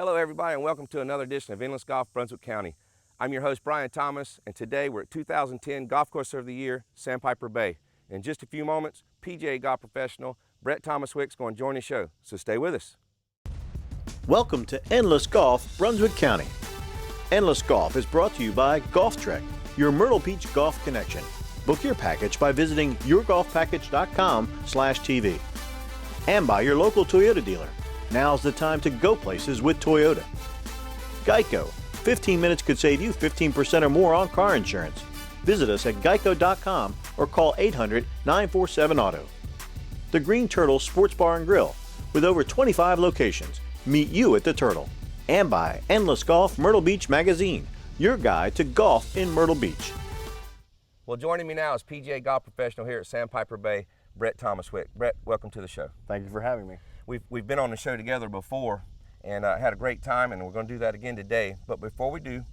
Hello everybody and welcome to another edition of Endless Golf Brunswick County. I'm your host Brian Thomas and today we're at 2010 Golf Course of the Year, Sandpiper Bay. In just a few moments, PGA golf professional Brett Thomas Wick's going to join the show, so stay with us. Welcome to Endless Golf Brunswick County. Endless Golf is brought to you by Golf Trek, your Myrtle Beach golf connection. Book your package by visiting yourgolfpackage.com/TV. And by your local Toyota dealer. Now's the time to go places with Toyota. Geico. 15 minutes could save you 15% or more on car insurance. Visit us at geico.com or call 800-947-AUTO. The Green Turtle Sports Bar and Grill. With over 25 locations, meet you at the Turtle. And by Endless Golf Myrtle Beach Magazine, your guide to golf in Myrtle Beach. Well, joining me now is PGA golf professional here at Sandpiper Bay, Brett Thomas Wick. Brett, welcome to the show. Thank you for having me. We've been on the show together before and had a great time, and we're going to do that again today. But before we do,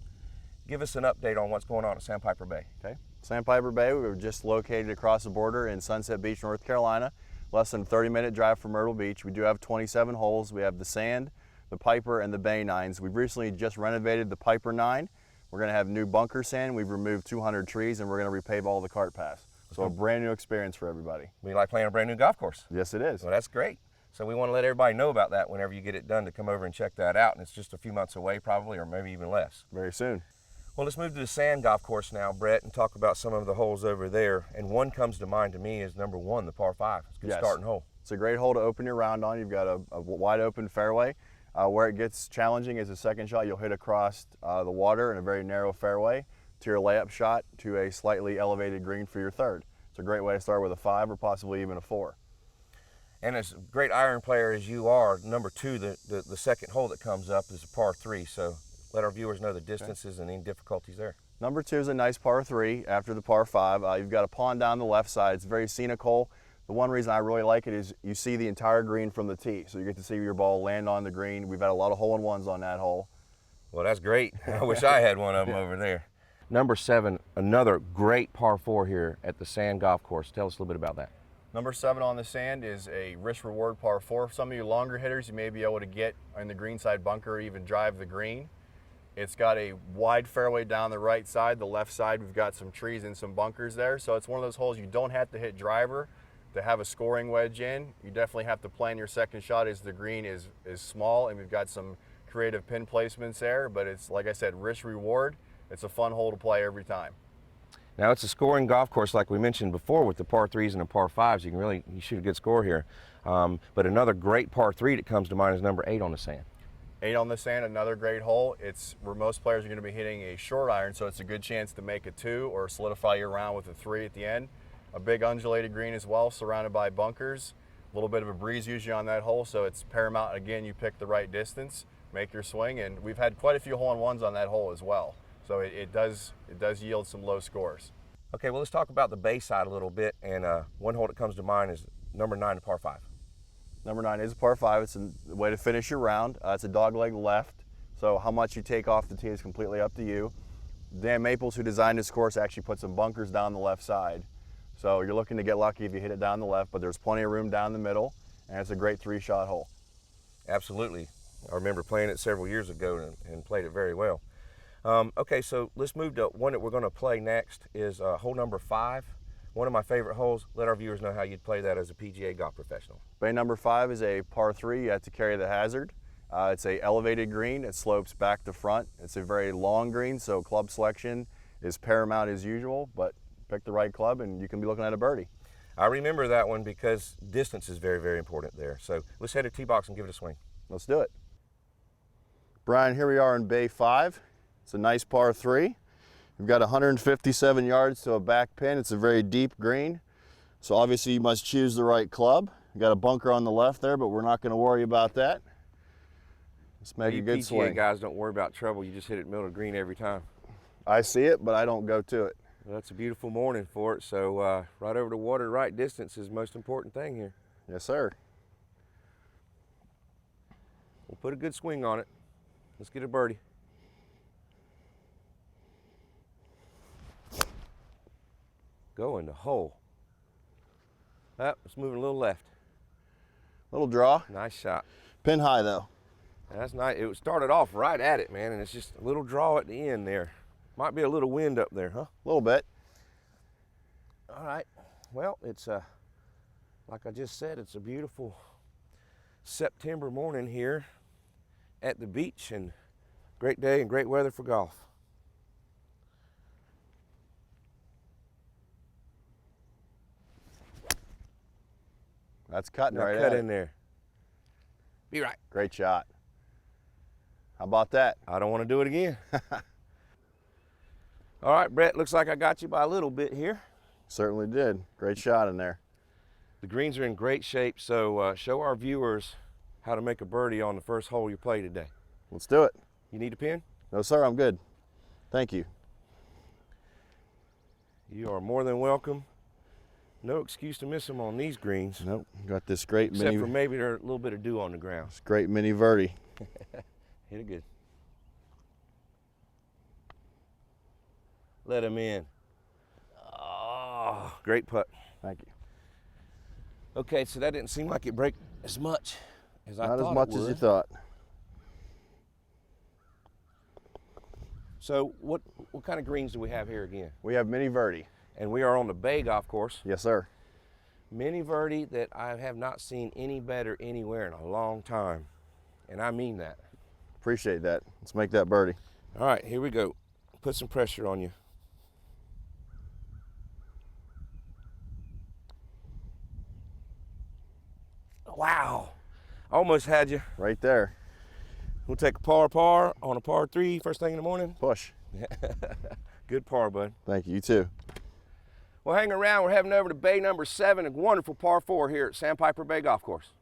give us an update on what's going on at Sandpiper Bay. Okay. Sandpiper Bay, we were just located across the border in Sunset Beach, North Carolina. Less than a 30-minute drive from Myrtle Beach. We do have 27 holes. We have the Sand, the Piper, and the Bay 9s. We've recently just renovated the Piper 9. We're going to have new bunker sand. We've removed 200 trees, and we're going to repave all the cart paths. So a brand new experience for everybody. We like playing a brand new golf course. Yes, it is. Well, that's great. So we want to let everybody know about that whenever you get it done to come over and check that out. And it's just a few months away probably, or maybe even less. Very soon. Well, let's move to the Sand golf course now, Brett, and talk about some of the holes over there. And one comes to mind to me is number 1, the par 5. It's a good starting hole. It's a great hole to open your round on. You've got a wide open fairway. Where it gets challenging is the second shot. You'll hit across the water in a very narrow fairway to your layup shot to a slightly elevated green for your third. It's a great way to start with a 5 or possibly even a 4. And as a great iron player as you are, number 2, the second hole that comes up is a par 3. So let our viewers know the distances and any difficulties there. Number 2 is a nice par 3 after the par 5. You've got a pond down the left side. It's a very scenic hole. The one reason I really like it is you see the entire green from the tee. So you get to see your ball land on the green. We've had a lot of hole-in-ones on that hole. Well, that's great. I wish I had one of them over there. Number 7, another great par 4 here at the Sand golf course. Tell us a little bit about that. Number 7 on the Sand is a risk-reward par 4. For some of you longer hitters, you may be able to get in the greenside bunker or even drive the green. It's got a wide fairway down the right side. The left side, we've got some trees and some bunkers there. So it's one of those holes you don't have to hit driver to have a scoring wedge in. You definitely have to plan your second shot as the green is small, and we've got some creative pin placements there. But it's, like I said, risk-reward. It's a fun hole to play every time. Now it's a scoring golf course like we mentioned before with the par 3s and the par 5s. You shoot a good score here. But another great par 3 that comes to mind is number 8 on the Sand. 8 on the Sand, another great hole. It's where most players are going to be hitting a short iron, so it's a good chance to make a 2 or solidify your round with a 3 at the end. A big undulated green as well, surrounded by bunkers. A little bit of a breeze usually on that hole, so it's paramount. Again, you pick the right distance, make your swing, and we've had quite a few hole-in-ones on that hole as well. So it does yield some low scores. Okay, well let's talk about the Bay side a little bit, and one hole that comes to mind is number 9, the par 5. Number 9 is a par 5. It's a way to finish your round. It's a dogleg left, so how much you take off the tee is completely up to you. Dan Maples, who designed this course, actually put some bunkers down the left side. So you're looking to get lucky if you hit it down the left, but there's plenty of room down the middle, and it's a great 3-shot hole. Absolutely. I remember playing it several years ago and played it very well. Okay, so let's move to one that we're going to play next is hole number 5. One of my favorite holes. Let our viewers know how you'd play that as a PGA golf professional. Bay number 5 is a par 3. You have to carry the hazard. It's a elevated green. It slopes back to front. It's a very long green, so club selection is paramount as usual, but pick the right club and you can be looking at a birdie. I remember that one because distance is very, very important there. So let's head to tee box and give it a swing. Let's do it. Brian, here we are in Bay 5. It's a nice par 3. We've got 157 yards to a back pin. It's a very deep green. So obviously you must choose the right club. You got a bunker on the left there, but we're not going to worry about that. Let's make a good swing. PGA guys don't worry about trouble. You just hit it middle of green every time. I see it, but I don't go to it. Well, that's a beautiful morning for it. So right over the water, right distance is the most important thing here. Yes, sir. We'll put a good swing on it. Let's get a birdie. Go in the hole. It's moving a little left. Little draw. Nice shot. Pin high though. That's nice. It started off right at it, man, and it's just a little draw at the end there. Might be a little wind up there, huh? A little bit. All right. Well, it's like I just said, it's a beautiful September morning here at the beach, and great day and great weather for golf. That's cutting Now right cut at it. in there. Be right. Great shot. How about that? I don't want to do it again. All right, Brett, looks like I got you by a little bit here. Certainly did. Great shot in there. The greens are in great shape, so show our viewers how to make a birdie on the first hole you play today. Let's do it. You need a pin? No, sir, I'm good. Thank you. You are more than welcome. No excuse to miss them on these greens. Nope. Got this great Except mini. for maybe there's a little bit of dew on the ground. This great mini verde. Hit it good. Let him in. Oh, great putt. Thank you. Okay, so that didn't seem like it break as much as I thought. Not as much as you thought. So what kind of greens do we have here again? We have mini verde. And we are on the Bay golf course. Yes, sir. Mini verde that I have not seen any better anywhere in a long time. And I mean that. Appreciate that. Let's make that birdie. All right, here we go. Put some pressure on you. Wow, almost had you. Right there. We'll take a par on a par 3 first thing in the morning. Push. Good par, bud. Thank you. You too. Well, hang around. We're heading over to bay number 7, a wonderful par 4 here at Sandpiper Bay Golf Course.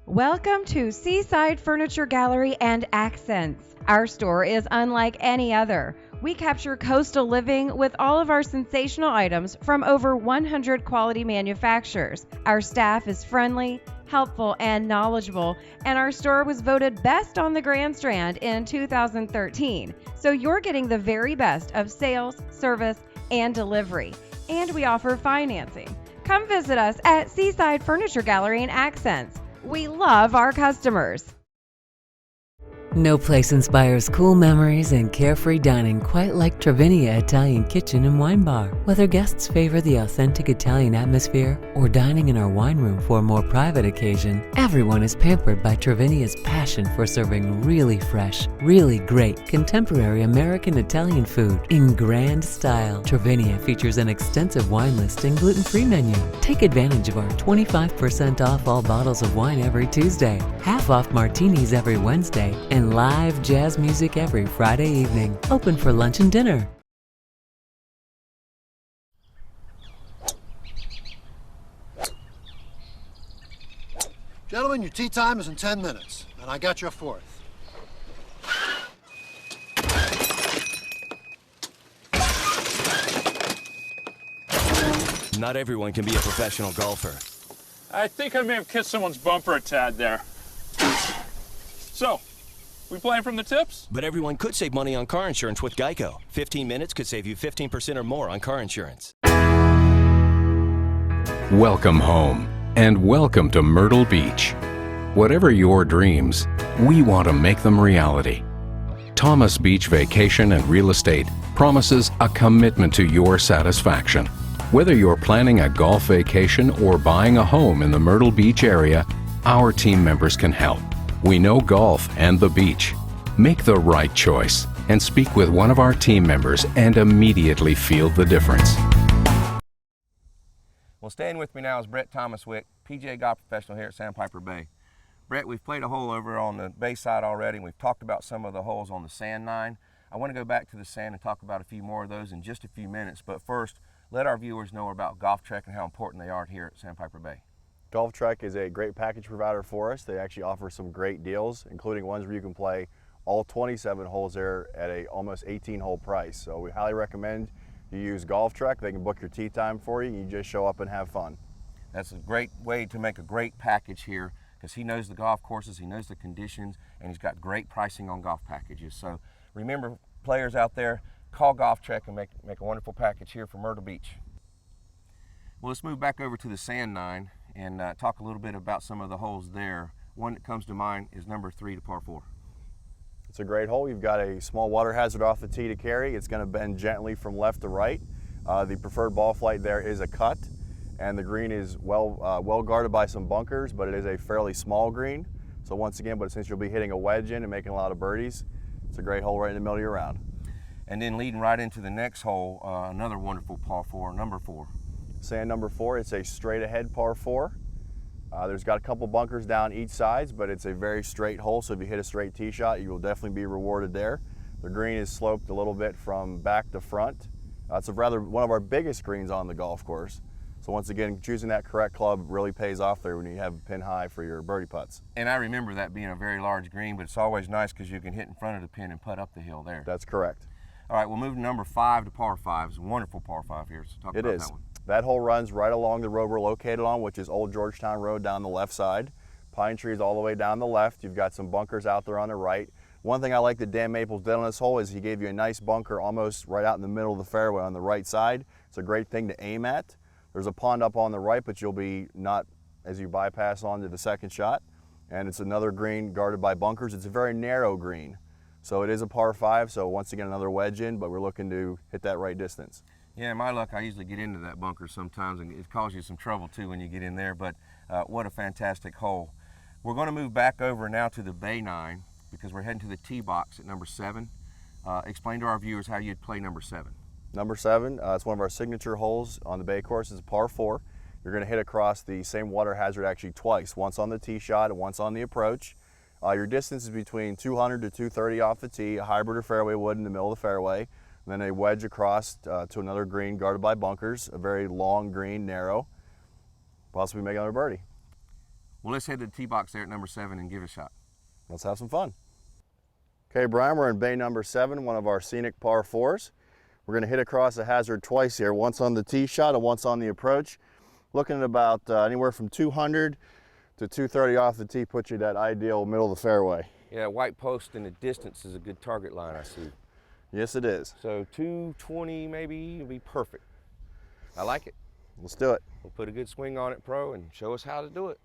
Welcome to Seaside Furniture Gallery and Accents. Our store is unlike any other. We capture coastal living with all of our sensational items from over 100 quality manufacturers. Our staff is friendly, helpful, and knowledgeable, and our store was voted best on the Grand Strand in 2013. So you're getting the very best of sales, service, and delivery. And we offer financing. Come visit us at Seaside Furniture Gallery and Accents. We love our customers. No place inspires cool memories and carefree dining quite like Travinia Italian Kitchen and Wine Bar. Whether guests favor the authentic Italian atmosphere or dining in our wine room for a more private occasion, everyone is pampered by Travinia's passion for serving really fresh, really great, contemporary American Italian food in grand style. Travinia features an extensive wine list and gluten-free menu. Take advantage of our 25% off all bottles of wine every Tuesday, half off martinis every Wednesday, and live jazz music every Friday evening. Open for lunch and dinner. Gentlemen, your tee time is in 10 minutes, and I got your fourth. Not everyone can be a professional golfer. I think I may have kissed someone's bumper a tad there. So, we playing from the tips? But everyone could save money on car insurance with Geico. 15 minutes could save you 15% or more on car insurance. Welcome home, and welcome to Myrtle Beach. Whatever your dreams, we want to make them reality. Thomas Beach Vacation and Real Estate promises a commitment to your satisfaction. Whether you're planning a golf vacation or buying a home in the Myrtle Beach area, our team members can help. We know golf and the beach. Make the right choice and speak with one of our team members and immediately feel the difference. Well, staying with me now is Brett Thomaswick, PGA golf professional here at Sandpiper Bay. Brett, we've played a hole over on the bay side already, and we've talked about some of the holes on the sand 9. I want to go back to the sand and talk about a few more of those in just a few minutes, but first, let our viewers know about GolfTrek and how important they are here at Sandpiper Bay. GolfTrek is a great package provider for us. They actually offer some great deals, including ones where you can play all 27 holes there at a almost 18-hole price. So we highly recommend you use GolfTrek. They can book your tee time for you, and you just show up and have fun. That's a great way to make a great package here because he knows the golf courses, he knows the conditions, and he's got great pricing on golf packages. So remember, players out there, call GolfTrek and make a wonderful package here for Myrtle Beach. Well, let's move back over to the sand 9 and talk a little bit about some of the holes there one that comes to mind is number 3 to par 4. It's a great hole. You've got a small water hazard off the tee to carry. It's going to bend gently from left to right. The preferred ball flight there is a cut, and the green is well guarded by some bunkers, but it is a fairly small green. So once again, but since you'll be hitting a wedge in and making a lot of birdies, it's a great hole right in the middle of your round. And then leading right into the next hole, another wonderful par 4, number 4. Sand number 4, it's a straight ahead par 4. There's got a couple bunkers down each side, but it's a very straight hole, so if you hit a straight tee shot, you will definitely be rewarded there. The green is sloped a little bit from back to front. It's one of our biggest greens on the golf course. So once again, choosing that correct club really pays off there when you have pin high for your birdie putts. And I remember that being a very large green, but it's always nice because you can hit in front of the pin and putt up the hill there. That's correct. All right, we'll move to number 5 to par 5. It's a wonderful par 5 here, so talk about that one. That hole runs right along the road we're located on, which is Old Georgetown Road down the left side. Pine trees all the way down the left. You've got some bunkers out there on the right. One thing I like that Dan Maples did on this hole is he gave you a nice bunker almost right out in the middle of the fairway on the right side. It's a great thing to aim at. There's a pond up on the right, but you'll be not as you bypass onto the second shot. And it's another green guarded by bunkers. It's a very narrow green. So it is a par 5, so once again another wedge in, but we're looking to hit that right distance. Yeah, my luck, I usually get into that bunker sometimes, and it causes you some trouble too when you get in there, but what a fantastic hole. We're going to move back over now to the Bay 9 because we're heading to the tee box at number 7. Explain to our viewers how you'd play number 7. Number 7, it's one of our signature holes on the Bay course. It's a par 4. You're going to hit across the same water hazard actually twice, once on the tee shot and once on the approach. Your distance is between 200 to 230 off the tee, a hybrid or fairway wood in the middle of the fairway. Then a wedge across to another green guarded by bunkers, a very long green, narrow, possibly make another birdie. Well, let's head to the tee box there at number 7 and give it a shot. Let's have some fun. Okay, Brian, we're in Bay number 7, one of our scenic par 4s. We're going to hit across the hazard twice here, once on the tee shot and once on the approach. Looking at about anywhere from 200 to 230 off the tee, puts you that ideal middle of the fairway. Yeah, white post in the distance is a good target line, I see. Yes, it is. So 220 maybe would be perfect. I like it. Let's do it. We'll put a good swing on it, Pro, and show us how to do it.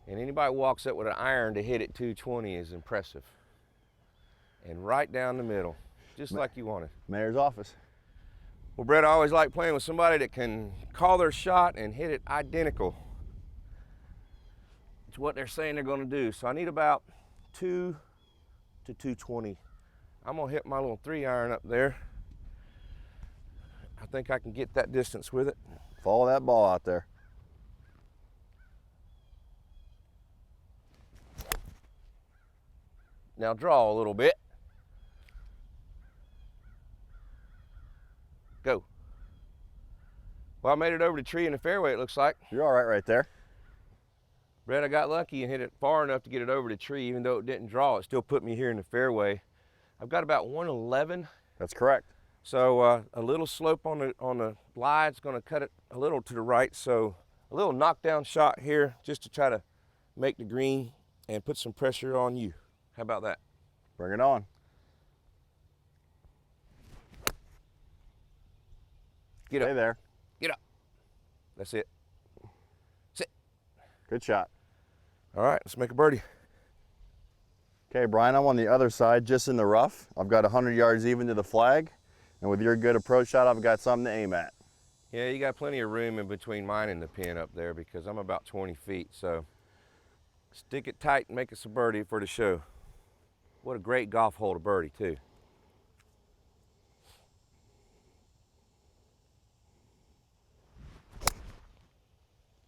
And anybody walks up with an iron to hit it 220 is impressive. And right down the middle, just like you wanted. Mayor's office. Well, Brett, I always like playing with somebody that can call their shot and hit it identical to what they're saying they're going to do. So I need about 2 to 220. I'm going to hit my little 3-iron up there. I think I can get that distance with it. Follow that ball out there. Now draw a little bit. Go. Well, I made it over the tree in the fairway, it looks like. You're all right there. Brett, I got lucky and hit it far enough to get it over the tree. Even though it didn't draw, it still put me here in the fairway. I've got about 111. That's correct. So a little slope on the lie, it's going to cut it a little to the right. So a little knockdown shot here just to try to make the green and put some pressure on you. How about that? Bring it on. Get up. Stay there. Get up. That's it. Sit. Good shot. All right, let's make a birdie. Okay, Brian, I'm on the other side, just in the rough. I've got 100 yards even to the flag, and with your good approach shot, I've got something to aim at. Yeah, you got plenty of room in between mine and the pin up there because I'm about 20 feet, so stick it tight and make us a birdie for the show. What a great golf hole to birdie, too.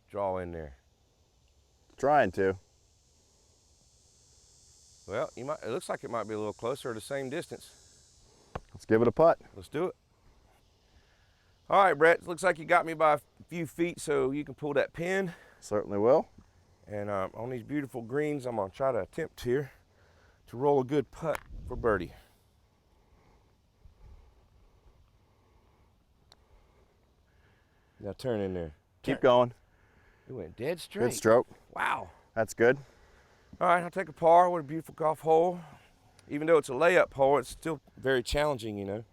Draw in there. Trying to. Well, it looks like it might be a little closer or the same distance. Let's give it a putt. Let's do it. All right, Brett, looks like you got me by a few feet, so you can pull that pin. Certainly will. And on these beautiful greens, I'm gonna try to attempt here to roll a good putt for birdie. Now turn in there. Keep going. It went dead straight. Good stroke. Wow. That's good. All right, I'll take a par. What a beautiful golf hole. Even though it's a layup hole, it's still very challenging, you know.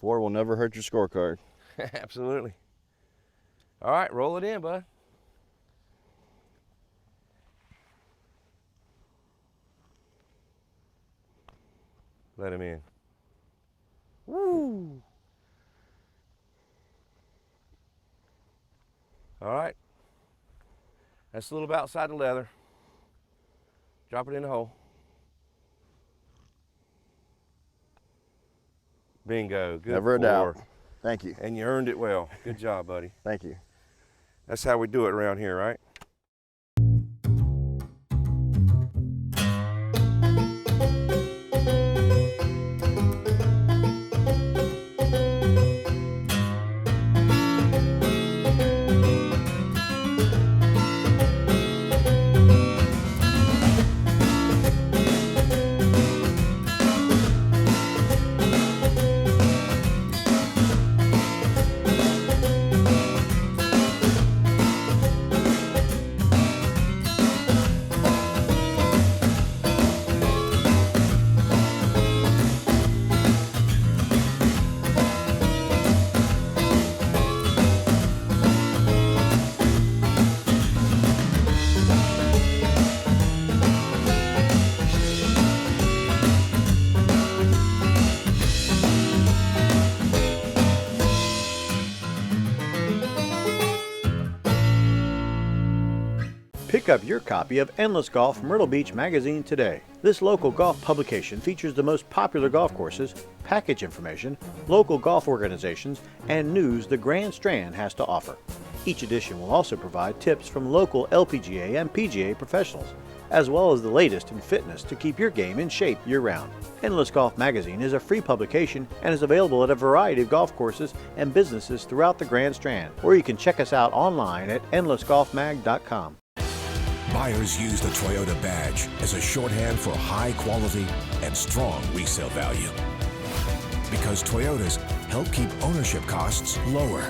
4 will never hurt your scorecard. Absolutely. All right, roll it in, bud. Let him in. Woo! All right. That's a little bit outside the leather. Drop it in the hole. Bingo. Good. Never a 4. doubt. Thank you. And you earned it well. Good job, buddy. Thank you. That's how we do it around here, right? Pick up your copy of Endless Golf Myrtle Beach magazine today. This local golf publication features the most popular golf courses, package information, local golf organizations, and news the Grand Strand has to offer. Each edition will also provide tips from local LPGA and PGA professionals, as well as the latest in fitness to keep your game in shape year-round. Endless Golf magazine is a free publication and is available at a variety of golf courses and businesses throughout the Grand Strand, or you can check us out online at endlessgolfmag.com. Buyers use the Toyota badge as a shorthand for high quality and strong resale value. Because Toyotas help keep ownership costs lower.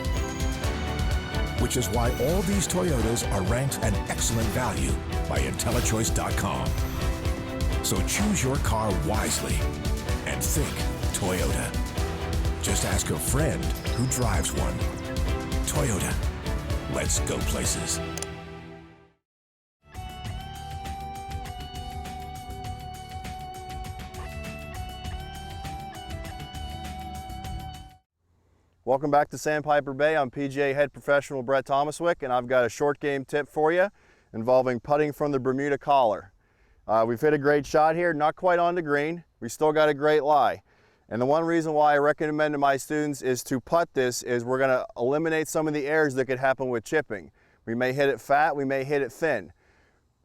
Which is why all these Toyotas are ranked an excellent value by IntelliChoice.com. So choose your car wisely and think Toyota. Just ask a friend who drives one. Toyota. Let's go places. Welcome back to Sandpiper Bay. I'm PGA head professional Brett Thomaswick, and I've got a short game tip for you involving putting from the Bermuda collar. We've hit a great shot here, not quite on the green. We still got a great lie. And the one reason why I recommend to my students is to putt this is we're gonna eliminate some of the errors that could happen with chipping. We may hit it fat, we may hit it thin.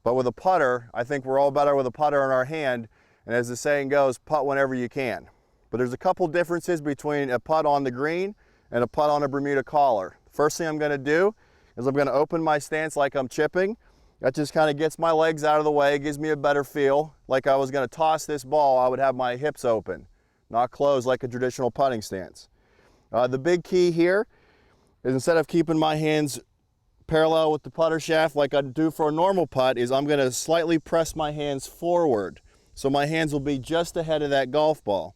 But with a putter, I think we're all better with a putter in our hand, and as the saying goes, putt whenever you can. But there's a couple differences between a putt on the green and a putt on a Bermuda collar. First thing I'm gonna do is I'm gonna open my stance like I'm chipping. That just kind of gets my legs out of the way, gives me a better feel. Like I was gonna toss this ball, I would have my hips open, not closed like a traditional putting stance. The big key here is instead of keeping my hands parallel with the putter shaft like I do for a normal putt, is I'm gonna slightly press my hands forward. So my hands will be just ahead of that golf ball.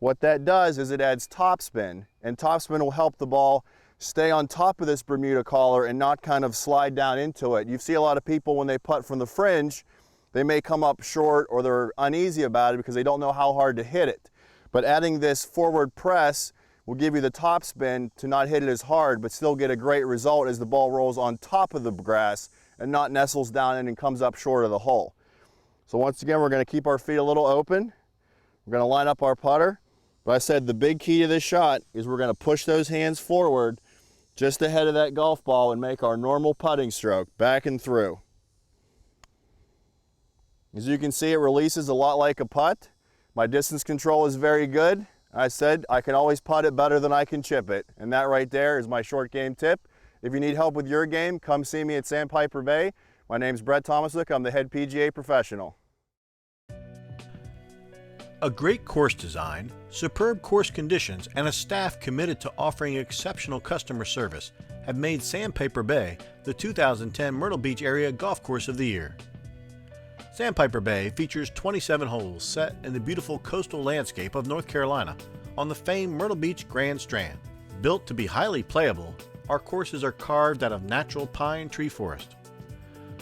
What that does is it adds topspin, and topspin will help the ball stay on top of this Bermuda collar and not kind of slide down into it. You see a lot of people when they putt from the fringe, they may come up short or they're uneasy about it because they don't know how hard to hit it. But adding this forward press will give you the topspin to not hit it as hard, but still get a great result as the ball rolls on top of the grass and not nestles down in and comes up short of the hole. So once again, we're gonna keep our feet a little open. We're gonna line up our putter. But I said the big key to this shot is we're gonna push those hands forward just ahead of that golf ball and make our normal putting stroke, back and through. As you can see, it releases a lot like a putt. My distance control is very good. I said I can always putt it better than I can chip it. And that right there is my short game tip. If you need help with your game, come see me at Sandpiper Bay. My name's Brett Thomaswick. I'm the head PGA professional. A great course design, superb course conditions, and a staff committed to offering exceptional customer service have made Sandpiper Bay the 2010 Myrtle Beach Area Golf Course of the Year. Sandpiper Bay features 27 holes set in the beautiful coastal landscape of North Carolina, on the famed Myrtle Beach Grand Strand. Built to be highly playable, our courses are carved out of natural pine tree forest.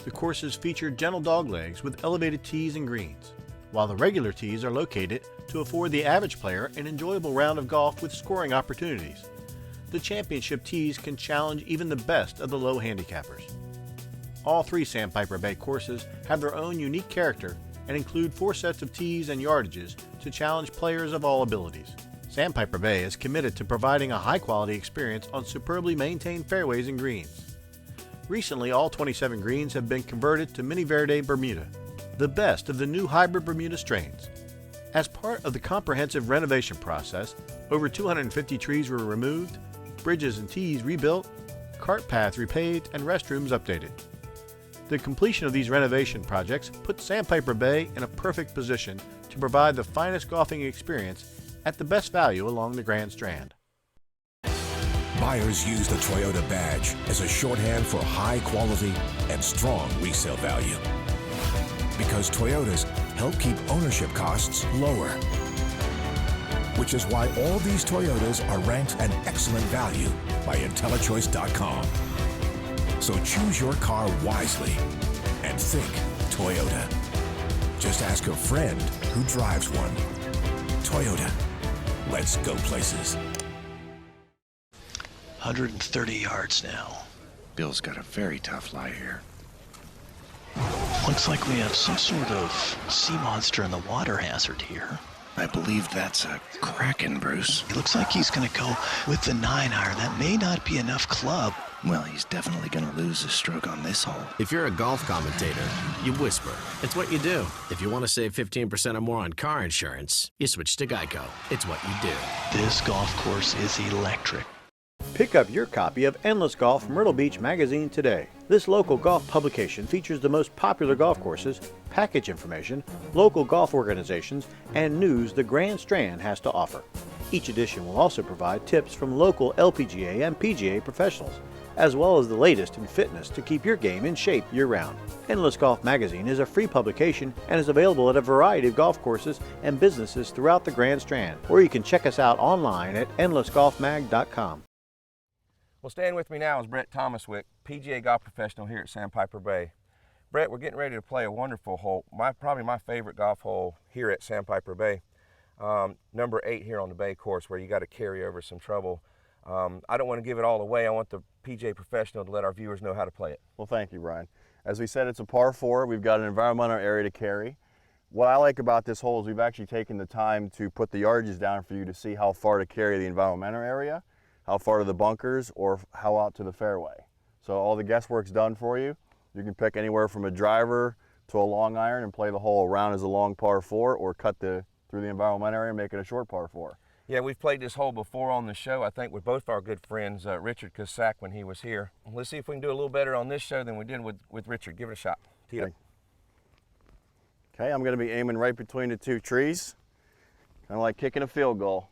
The courses feature gentle dog legs with elevated tees and greens, while the regular tees are located to afford the average player an enjoyable round of golf with scoring opportunities. The championship tees can challenge even the best of the low handicappers. All 3 Sandpiper Bay courses have their own unique character and include 4 sets of tees and yardages to challenge players of all abilities. Sandpiper Bay is committed to providing a high-quality experience on superbly maintained fairways and greens. Recently, all 27 greens have been converted to Mini Verde Bermuda, the best of the new hybrid Bermuda strains. As part of the comprehensive renovation process, over 250 trees were removed, bridges and tees rebuilt, cart paths repaved, and restrooms updated. The completion of these renovation projects puts Sandpiper Bay in a perfect position to provide the finest golfing experience at the best value along the Grand Strand. Buyers use the Toyota badge as a shorthand for high quality and strong resale value. Because Toyotas help keep ownership costs lower. Which is why all these Toyotas are ranked an excellent value by IntelliChoice.com. So choose your car wisely and think Toyota. Just ask a friend who drives one. Toyota. Let's go places. 130 yards now. Bill's got a very tough lie here. Looks like we have some sort of sea monster in the water hazard here. I believe that's a kraken, Bruce. It looks like he's going to go with the 9-iron. That may not be enough club. Well, he's definitely going to lose his stroke on this hole. If you're a golf commentator, you whisper. It's what you do. If you want to save 15% or more on car insurance, you switch to Geico. It's what you do. This golf course is electric. Pick up your copy of Endless Golf Myrtle Beach magazine today. This local golf publication features the most popular golf courses, package information, local golf organizations, and news the Grand Strand has to offer. Each edition will also provide tips from local LPGA and PGA professionals, as well as the latest in fitness to keep your game in shape year-round. Endless Golf magazine is a free publication and is available at a variety of golf courses and businesses throughout the Grand Strand, or you can check us out online at endlessgolfmag.com. Well, staying with me now is Brett Thomaswick, PGA golf professional here at Sandpiper Bay. Brett, we're getting ready to play a wonderful hole, probably my favorite golf hole here at Sandpiper Bay. Number 8 here on the Bay course, where you got to carry over some trouble. I don't want to give it all away. I want the PGA professional to let our viewers know how to play it. Well, thank you, Brian. As we said, it's a par 4. We've got an environmental area to carry. What I like about this hole is we've actually taken the time to put the yardages down for you to see how far to carry the environmental area, how far to the bunkers, or how out to the fairway. So all the guesswork's done for you. You can pick anywhere from a driver to a long iron and play the hole around as a long par 4, or cut through the environmental area and make it a short par 4. Yeah, we've played this hole before on the show, I think, with both our good friends, Richard Cusack, when he was here. Let's see if we can do a little better on this show than we did with Richard. Give it a shot. Tee it up. Okay, I'm going to be aiming right between the 2 trees, kind of like kicking a field goal.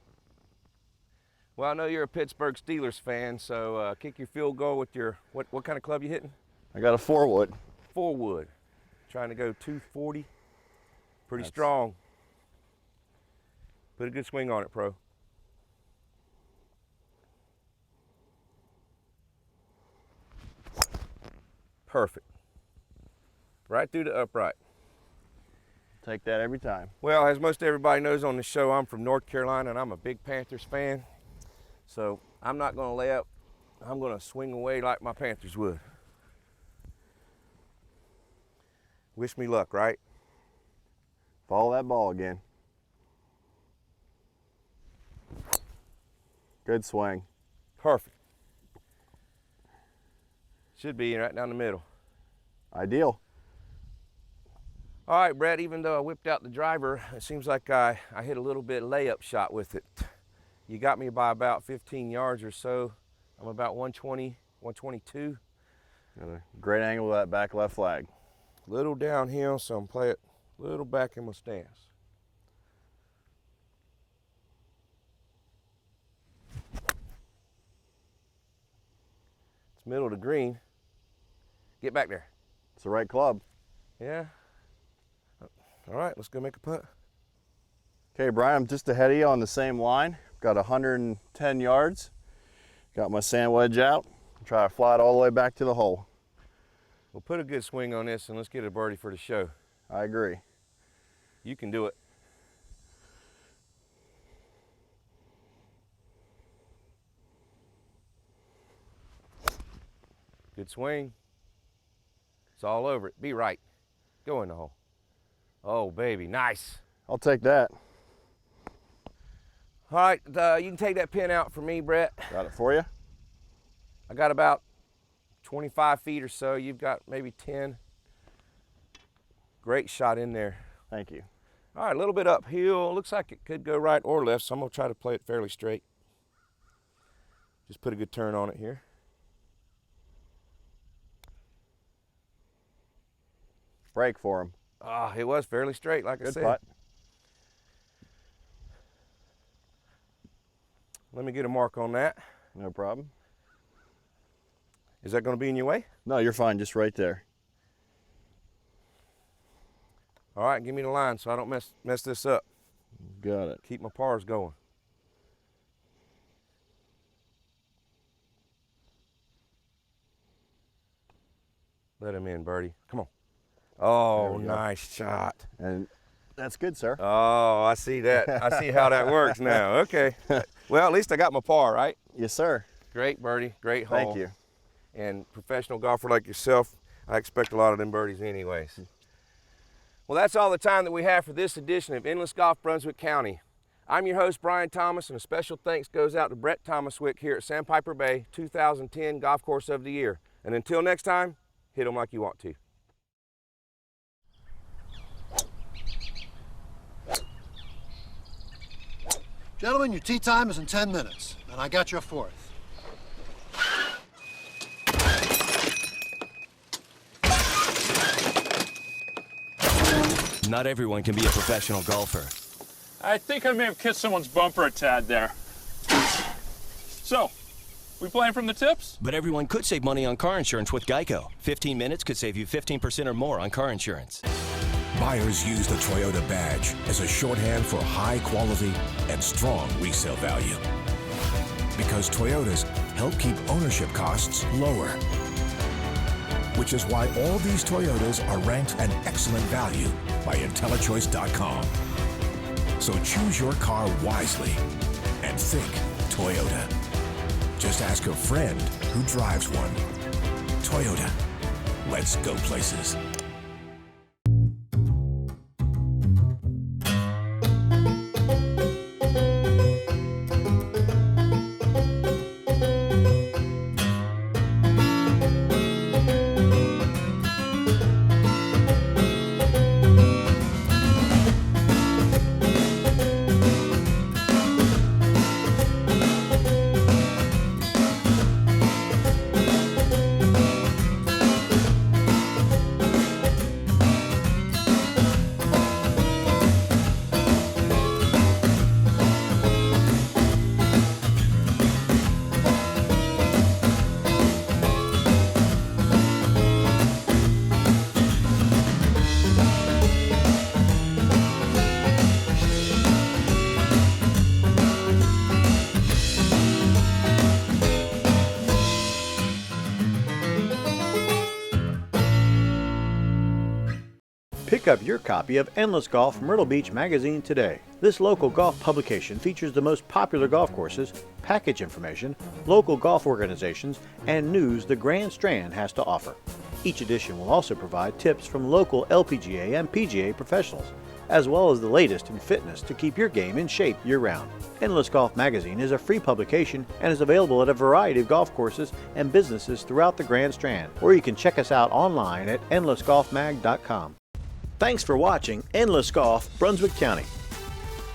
Well, I know you're a Pittsburgh Steelers fan, so kick your field goal with your, what kind of club you hitting? I got a 4-wood. 4-wood. Trying to go 240. Pretty strong. Put a good swing on it, pro. Perfect. Right through the upright. Take that every time. Well, as most everybody knows on the show, I'm from North Carolina and I'm a big Panthers fan. So I'm not going to lay up. I'm going to swing away like my Panthers would. Wish me luck, right? Follow that ball again. Good swing. Perfect. Should be right down the middle. Ideal. All right, Brett, even though I whipped out the driver, it seems like I hit a little bit layup shot with it. You got me by about 15 yards or so. I'm about 120, 122. Got a great angle with that back left flag. Little downhill, so I'm playing it a little back in my stance. It's middle of the green. Get back there. It's the right club. Yeah. All right, let's go make a putt. Okay, Brian, I'm just ahead of you on the same line. got 110 yards. Got my sand wedge out. Try to fly it all the way back to the hole. Well, put a good swing on this and let's get a birdie for the show. I agree. You can do it. Good swing. It's all over it. Be right. Go in the hole. Oh, baby, nice. I'll take that. All right, you can take that pin out for me, Brett. Got it for you? I got about 25 feet or so. You've got maybe 10. Great shot in there. Thank you. All right, a little bit uphill. Looks like it could go right or left, so I'm gonna try to play it fairly straight. Just put a good turn on it here. Break for him. Ah, it was fairly straight, like I said. Good putt. Let me get a mark on that. No problem. Is that gonna be in your way? No, you're fine, just right there. All right, give me the line so I don't mess this up. Got it. Keep my pars going. Let him in, birdie. Come on. Oh, nice shot. And that's good, sir. Oh, I see that. I see how that works now. Okay. Well, at least I got my par, right? Yes, sir. Great birdie, great hole. Thank you. And professional golfer like yourself, I expect a lot of them birdies anyways. Well, that's all the time that we have for this edition of Endless Golf Brunswick County. I'm your host, Brian Thomas, and a special thanks goes out to Brett Thomaswick here at Sandpiper Bay 2010 Golf Course of the Year. And until next time, hit them like you want to. Gentlemen, your tee time is in 10 minutes, and I got your fourth. Not everyone can be a professional golfer. I think I may have kissed someone's bumper a tad there. So, we playing from the tips? But everyone could save money on car insurance with Geico. 15 minutes could save you 15% or more on car insurance. Buyers use the Toyota badge as a shorthand for high quality and strong resale value. Because Toyotas help keep ownership costs lower. Which is why all these Toyotas are ranked an excellent value by IntelliChoice.com. So choose your car wisely and think Toyota. Just ask a friend who drives one. Toyota. Let's go places. Pick up your copy of Endless Golf Myrtle Beach magazine today. This local golf publication features the most popular golf courses, package information, local golf organizations, and news the Grand Strand has to offer. Each edition will also provide tips from local LPGA and PGA professionals, as well as the latest in fitness to keep your game in shape year-round. Endless Golf magazine is a free publication and is available at a variety of golf courses and businesses throughout the Grand Strand, or you can check us out online at endlessgolfmag.com. Thanks for watching Endless Golf Brunswick County.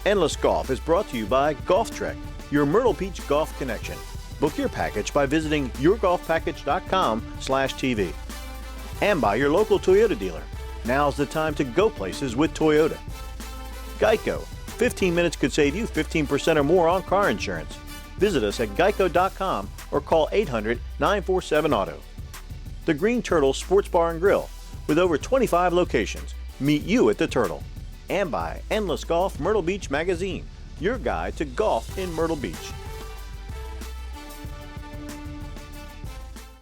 Endless Golf is brought to you by Golf Trek, your Myrtle Beach golf connection. Book your package by visiting yourgolfpackage.com/TV. And by your local Toyota dealer. Now's the time to go places with Toyota. Geico. 15 minutes could save you 15% or more on car insurance. Visit us at geico.com or call 800-947-AUTO. The Green Turtle Sports Bar and Grill. With over 25 locations. Meet you at the Turtle. And by Endless Golf Myrtle Beach magazine. your guide to golf in Myrtle Beach.